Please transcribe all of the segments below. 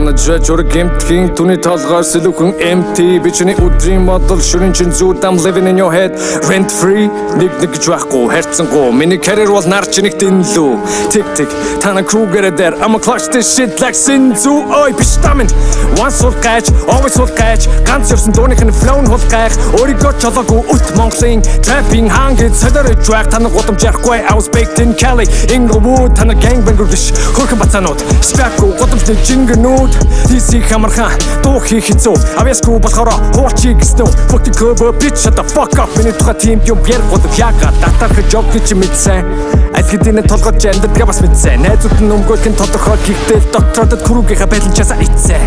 танаж жураг гэмтхийн түүний толгой сэлүүхэн empty би чиний өдрийн модол шүрэн чин зүүд I'm living in your head rent free нэг гэж байхгүй хайрцангуу миний career бол нар чиний дэнлүү тик тана кругэр дээр I'm a clutch this shit like Sinzu ой биш тамин once all catch always all catch ганц явсан дууных нь flow нь хол гайх өөрийгөө чолоогүй үт Монголын trapping хангид солиорож байх танаг удамж ярихгүй I was baked in Cali Inglewood тана gangbanger биш хөрхэн бацаанууд strap-гүй удамжны жингэнүүд DC хамархан дуу хийх хэцүү авьяасгүй болохоор хуурчиг гэснүү fuck the cover bitch shut the fuck up миний тухай тийм юм бэр годов яга датарх жог гэж мэдсэн Альгэдийн толгойч амьдрдгаа бас мэдсэн найзууд нь өмгөөлхин тодорхой гэхдээ доктордод крүүгийнхаа байланчаасаа ицсэн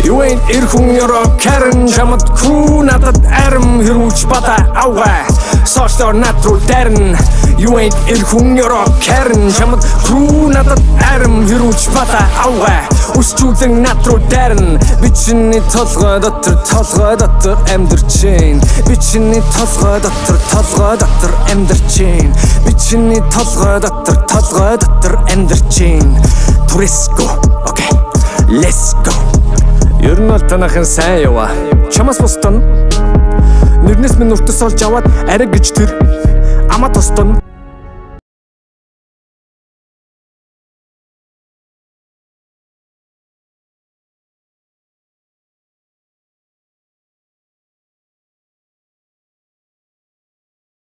You ain't ирхэн ёроо Karen чамд крүү надад арим хэрүүч бата аваа Сошдор натруу дэрн You ain't ирхэн ёроо Karen чамд крүү надад арим хэрүүч бата аваа Үсчүүлэн натруу дэрн бичний толгой дотор амьдэрчээн бичний толгой дотор амьдэрчээн бичний толгой дотор амьдэрчээн Туриско окей let's go Ер нь бол танахын сайн яваа чамаас бусдын нэрнээс минь уртас олж аваад ариг гэж тэр амаа тустон